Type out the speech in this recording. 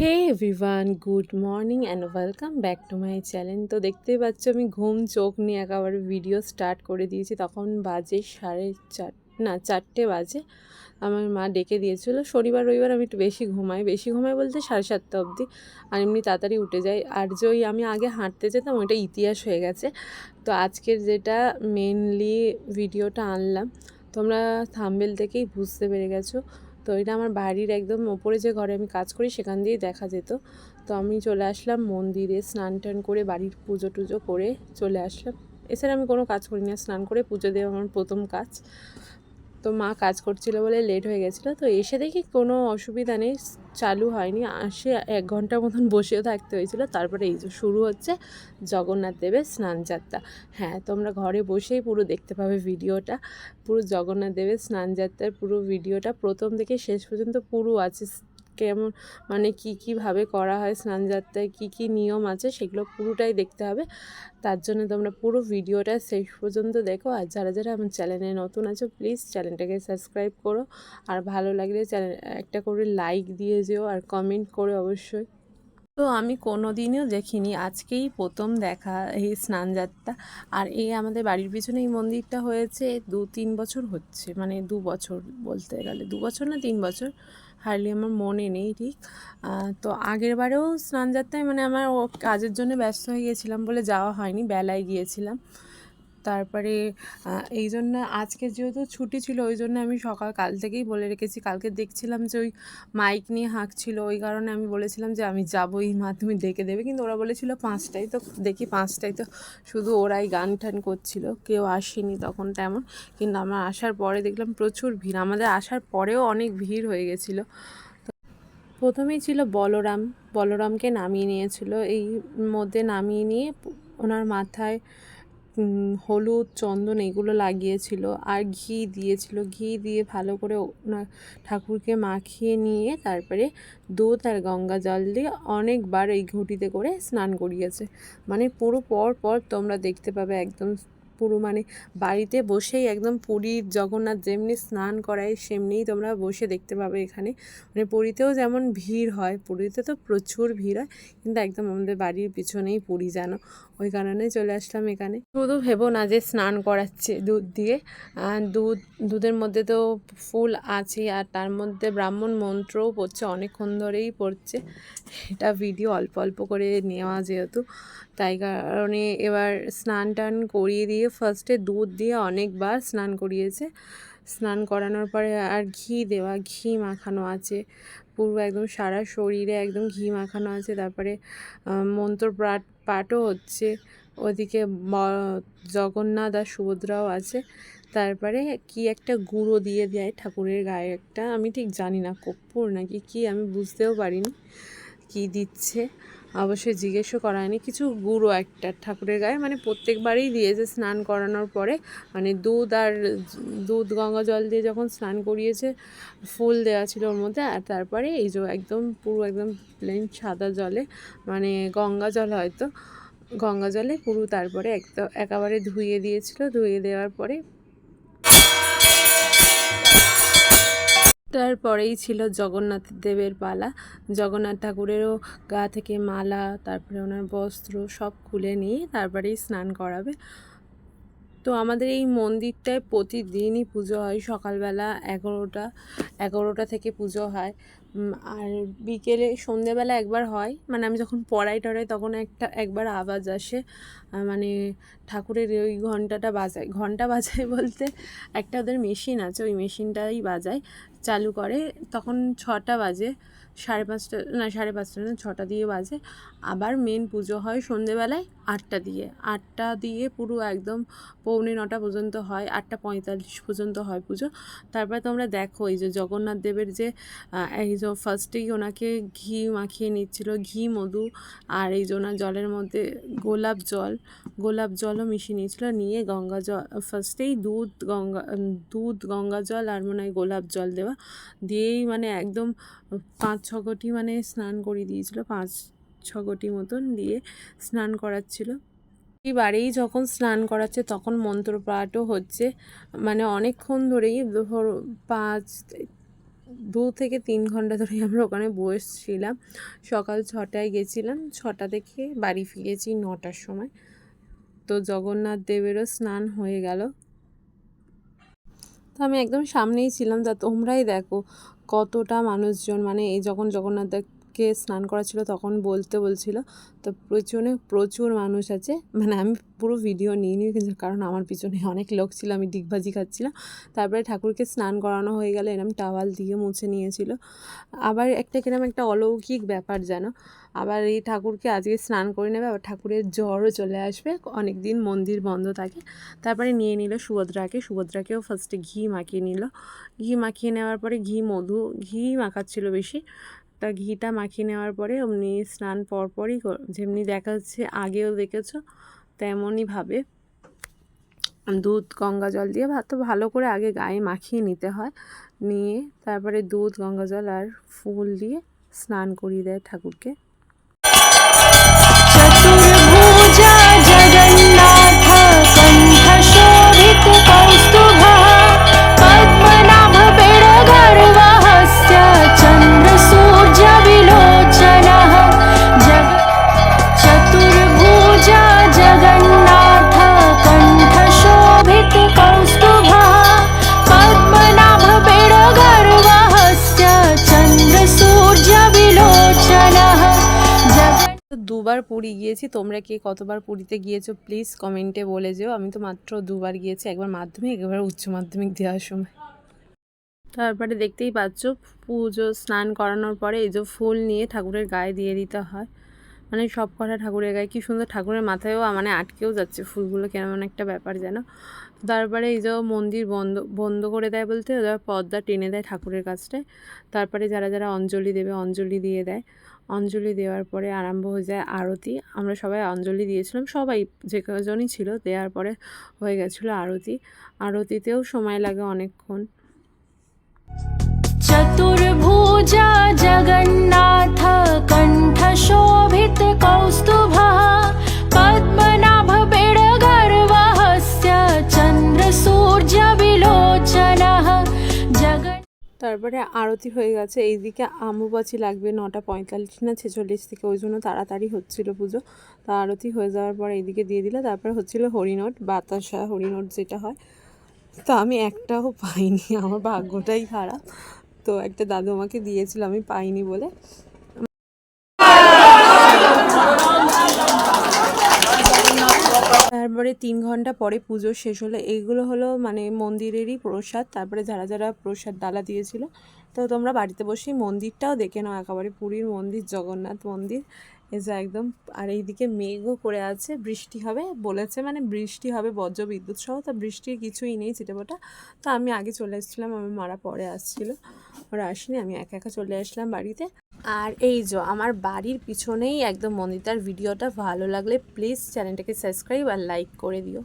Hey everyone, good morning and welcome back to my channel. তো দেখতেই পাচ্ছ আমি ঘুম চোখ নিয়ে একেবারে ভিডিও স্টার্ট করে দিয়েছি। তখন বাজে 4:30 বাজে। আমার মা ডেকে দিয়েছিল। শনিবার রবিবার আমি একটু বেশি ঘুমাই বলতে 7:30 অবধি, আর এমনি তাড়াতাড়ি উঠে যাই। আর যে ওই আমি আগে হাঁটতে যেতাম ওইটা ইতিহাস হয়ে গেছে। তো আজকের যেটা মেনলি ভিডিওটা আনলাম, তোমরা থাম্বনেল থেকেই বুঝতে পেরে গেছো। তো এটা আমার বাড়ির একদম ওপরে যে ঘরে আমি কাজ করি সেখান দিয়েই দেখা যেত। তো আমি চলে আসলাম মন্দিরে, স্নান টান করে বাড়ির পুজো টুজো করে চলে আসলাম। এছাড়া আমি কোনো কাজ করি না, স্নান করে পুজো দেওয়া আমার প্রথম কাজ। তো মা কাজ করছিল বলে লেট হয়ে গেছিলো। তো এসে দেখি কোনো অসুবিধা নেই, চালু হয়নি। আসে 1 ঘন্টার মতন বসেও থাকতে হয়েছিল। তারপরে এই যে শুরু হচ্ছে জগন্নাথ দেবের স্নান যাত্রা। হ্যাঁ, তোমরা ঘরে বসেই পুরো দেখতে পাবে ভিডিওটা। পুরো জগন্নাথ দেবের স্নান যাত্রার পুরো ভিডিওটা প্রথম থেকে শেষ পর্যন্ত পুরো আছে। কেমন মানে কীভাবে করা হয় স্নান যাত্রায়, কী নিয়ম আছে সেগুলো পুরোটাই দেখতে হবে। তার জন্য তোমরা পুরো ভিডিওটা শেষ পর্যন্ত দেখো। আর যারা যারা আমার চ্যানেলে নতুন আছো প্লিজ চ্যানেলটাকে সাবস্ক্রাইব করো। আর ভালো লাগলে চ্যানেল একটা করে লাইক দিয়ে যেও, আর কমেন্ট করে অবশ্যই। তো আমি কোনো দিনও দেখিনি, আজকেই প্রথম দেখা এই স্নানযাত্রা। আর এই আমাদের বাড়ির পিছনে এই মন্দিরটা হয়েছে 2-3 বছর হচ্ছে, মানে 2 বছর বলতে গেলে 2 বছর না 3 বছর, হার্ডলি আমার মনে নেই ঠিক। তো আগের বারেও স্নানযাত্রায় মানে আমার কাজের জন্য ব্যস্ত হয়ে গিয়েছিলাম বলে যাওয়া হয়নি, বেলায় গিয়েছিলাম। তারপরে এই জন্য আজকে যেহেতু ছুটি ছিল ওই জন্য আমি কাল থেকেই বলে রেখেছি। কালকে দেখছিলাম যে ওই মাইক নিয়ে হাঁকছিল, ওই কারণে আমি বলেছিলাম যে আমি যাবোই, মা তুমি ডেকে দেবে। কিন্তু ওরা বলেছিল 5টায়, তো দেখি 5টায় তো শুধু ওরাই গান টান করছিল, কেউ আসেনি তখন তেমন। কিন্তু আমার আসার পরে দেখলাম প্রচুর ভিড়, আমাদের আসার পরেও অনেক ভিড় হয়ে গেছিলো। প্রথমেই ছিল বলরামকে নামিয়ে নিয়েছিল, এই মধ্যে নামিয়ে নিয়ে ওনার মাথায় হলুদ চন্দন এগুলো লাগিয়েছিল, আর ঘি দিয়েছিল। ঘি দিয়ে ভালো করে ওনার ঠাকুরকে মাখিয়ে নিয়ে তারপরে দুধ আর গঙ্গা জল দিয়ে অনেকবার এই ঘটিতে করে স্নান করিয়েছে। মানে পুরো পর তোমরা দেখতে পাবে একদম পুরো, মানে বাড়িতে বসেই একদম পুরীর জগন্নাথ যেমনি স্নান করায় সেমনিই তোমরা বসে দেখতে পাবে এখানে। মানে পুরীতেও যেমন ভিড় হয়, পুরীতে তো প্রচুর ভিড় হয়, কিন্তু একদম আমাদের বাড়ির পিছনেই পুরী যেন, ওই কারণে চলে আসলাম এখানে। শুধু ভেবো না যে স্নান করাচ্ছে দুধ দিয়ে। দুধের মধ্যে তো ফুল আছে, আর তার মধ্যে ব্রাহ্মণ মন্ত্রও পড়ছে, অনেকক্ষণ ধরেই পড়ছে। এটা ভিডিও অল্প অল্প করে নেওয়া যেহেতু, তাই কারণে এবার স্নান টান করিয়ে দিয়ে ফার্স্টে দুধ দিয়ে অনেকবার স্নান করিয়েছে। স্নান করানোর পরে আর ঘি মাখানো আছে পুরো একদম সারা শরীরে, একদম ঘি মাখানো আছে। তারপরে মন্ত্র পাঠও হচ্ছে, ওদিকে জগন্নাথ আর সুভদ্রাও আছে। তারপরে কি একটা গুঁড়ো দিয়ে দেয় ঠাকুরের গায়ে, একটা আমি ঠিক জানি না কর্পূর নাকি কি, আমি বুঝতেও পারিনি কি দিচ্ছে, অবশ্যই জিজ্ঞেসও করা হয়নি। কিছু গুঁড়ো একটা ঠাকুরের গায়ে, মানে প্রত্যেকবারই দিয়েছে স্নান করানোর পরে। মানে দুধ গঙ্গা জল দিয়ে যখন স্নান করিয়েছে, ফুল দেওয়া ছিল ওর মধ্যে। আর তারপরে এই যে একদম পুরো একদম প্লেন সাদা জলে, মানে গঙ্গা জল হয়তো, গঙ্গা জলে পুরো তারপরে একেবারে ধুয়ে দিয়েছিল। ধুয়ে দেওয়ার পরে তারপরেই ছিল জগন্নাথ দেবের পালা। জগন্নাথ ঠাকুরেরও গা থেকে মালা, তারপরে ওনার বস্ত্র সব খুলে নিয়ে তারপরেই স্নান করাবে। তো আমাদের এই মন্দিরটায় প্রতিদিনই পুজো হয়, সকালবেলা 11টা থেকে পুজো হয়। আর বিকেলে সন্ধেবেলা একবার হয়, মানে আমি যখন পড়াই তখন একবার আওয়াজ আসে, মানে ঠাকুরের ওই ঘন্টা বাজায় বলতে একটা ওদের মেশিন আছে, ওই মেশিনটাই বাজায়, চালু করে। তখন 6টা বাজে, 5:30 না 6টা দিয়ে বাজে। আবার মেন পুজো হয় সন্ধেবেলায় 8টা দিয়ে পুরো একদম 8:45 পর্যন্ত হয়, 8:45 পর্যন্ত হয় পুজো। তারপরে তোমরা দেখো এই যে জগন্নাথ দেবের যে এই যে ফার্স্টেই ওনাকে ঘি মাখিয়ে নিচ্ছিল, ঘি মধু, আর এই যে ওনার জলের মধ্যে গোলাপ জলও মিশিয়ে নিয়েছিল, নিয়ে গঙ্গা জল ফার্স্টেই দুধ গঙ্গা জল আর মনে হয় গোলাপ জল দিয়েই মানে একদম 5-6 ঘটি মানে স্নান করিয়ে দিয়েছিল, 5-6 ঘটি মতন দিয়ে স্নান করাচ্ছিল। এবারেই যখন স্নান করাচ্ছে তখন মন্ত্রপাঠও হচ্ছে, মানে অনেকক্ষণ ধরেই ধরো 2 থেকে 3 ঘন্টা ধরে আমরা ওখানে বসছিলাম। সকাল 6টায় গেছিলাম, 6টা থেকে বাড়ি ফিরেছি 9টার সময়। তো জগন্নাথ দেবেরও স্নান হয়ে গেল। তো আমি একদম সামনেই ছিলাম, তা তোমরাই দেখো কতটা মানুষজন, মানে এই যখন জগন্নাথ দেবকে স্নান করাচ্ছিল তখন বলছিল তো পেছনে প্রচুর মানুষ আছে। মানে আমি পুরো ভিডিও নিইনি কিন্তু কারণ আমার পিছনে অনেক লোক ছিল, আমি ডিগবাজি খাচ্ছিলাম। তারপরে ঠাকুরকে স্নান করানো হয়ে গেলে এরম টাওয়াল দিয়ে মুছে নিয়েছিল। আবার কিরম একটা অলৌকিক ব্যাপার যেন, আবার এই ঠাকুরকে আজকে স্নান করে নেবে, আবার ঠাকুরের জ্বরও চলে আসবে, অনেক দিন মন্দির বন্ধ থাকে। তারপরে নিয়ে নিল সুভদ্রাকেও ফার্স্টে ঘি মাখিয়ে নিল। ঘি মাখিয়ে নেওয়ার পরে ঘি মাখাচ্ছিল বেশি, তা ঘিটা মাখিয়ে নেওয়ার পরে অমনি স্নান পরপরই যেমনি দেখা যাচ্ছে আগেও দেখেছো তেমনইভাবে দুধ গঙ্গা জল দিয়ে তো ভালো করে আগে গায়ে মাখিয়ে নিতে হয়, নিয়ে তারপরে দুধ গঙ্গা জল আর ফুল দিয়ে স্নান করিয়ে দেয় ঠাকুরকে। चतुर्भुजा जगन्नाथ कण्ठशोभित कौस्तुभः पद्मनाभ बिडगर्वहस्य चन्द्रसूर्यविलोचनः चतुर्भुजा जगन्नाथ कण्ठशोभित कौस्तुभः पद्मनाभ बिडगर्वहस्य चन्द्रसूर्यविलोचनः। তো 2বার পুরী গিয়েছি, তোমরা কে কতবার পুরীতে গিয়েছো প্লিজ কমেন্টে বলে যেও। আমি তো মাত্র 2বার গিয়েছি, একবার মাধ্যমিক একবার উচ্চ মাধ্যমিক দেওয়ার সময়। তারপরে দেখতেই পাচ্ছ পুজো স্নান করানোর পরে এই যে ফুল নিয়ে ঠাকুরের গায়ে দিয়ে দিতে হয়, মানে সব কটা ঠাকুরের গায়ে কি সুন্দর, ঠাকুরের মাথায়ও মানে আটকেও যাচ্ছে ফুলগুলো, কেমন একটা ব্যাপার যেন। তারপরে এই যে মন্দির বন্ধ করে দেয় বলতে ওরা পর্দা টেনে দেয় ঠাকুরের কাছটায়। তারপরে যারা যারা অঞ্জলি দেবে অঞ্জলি দিয়ে দেয়, অঞ্জলি দেওয়ার পরে আরম্ভ হয়ে যায় আরতি। আমরা সবাই অঞ্জলি দিয়েছিলাম, সবাই যে কজনই ছিল, দেওয়ার পরে হয়ে গেছিলো আরতি। আরতিতেও সময় লাগে অনেকক্ষণ। चतुर्भुजा जगन्नाथ कण्ठशोभित कौस्तुभः पद्मनाभ बिडगर्वहस्य चन्द्रसूर्यविलोचनः তারপরে আরতি হয়ে গেছে, এইদিকে আম্বুবাচি লাগবে 9:45 না 46 থেকে, ওই জন্য তাড়াতাড়ি হচ্ছিল পুজো। তা আরতি হয়ে যাওয়ার পর এইদিকে দিয়ে দিল। তারপরে হচ্ছিল হরিনোট, বাতাসা হরিনোট যেটা হয়, তো আমি একটাও পাইনি, আমার ভাগ্যটাই খারাপ। তো একটা দাদু আমাকে দিয়েছিল, আমি পাইনি বলে। তারপরে 3 ঘন্টা পরে পুজো শেষ হলো। এইগুলো হলো মানে মন্দিরেরই প্রসাদ। তারপরে যারা যারা প্রসাদ ডালা দিয়েছিল, তো তোমরা বাড়িতে বসেই মন্দিরটাও দেখে নাও, একেবারে পুরীর মন্দির, জগন্নাথ মন্দির এই যে একদম। আর এইদিকে মেঘও করে আছে, বৃষ্টি হবে বলেছে, মানে বৃষ্টি হবে বজ্র বিদ্যুৎ সহ। তা বৃষ্টির কিছুই নেই ছিটেফোঁটা। তো আমি আগে চলে এসেছিলাম, আমার মারা পরে আসছিল, ওরা আসেনি, আমি একা একা চলে আসলাম বাড়িতে। আর এই যে আমার বাড়ির পিছনেই একদম মন্দিরটার। ভিডিওটা ভালো লাগলে প্লিজ চ্যানেলটাকে সাবস্ক্রাইব আর লাইক করে দিও।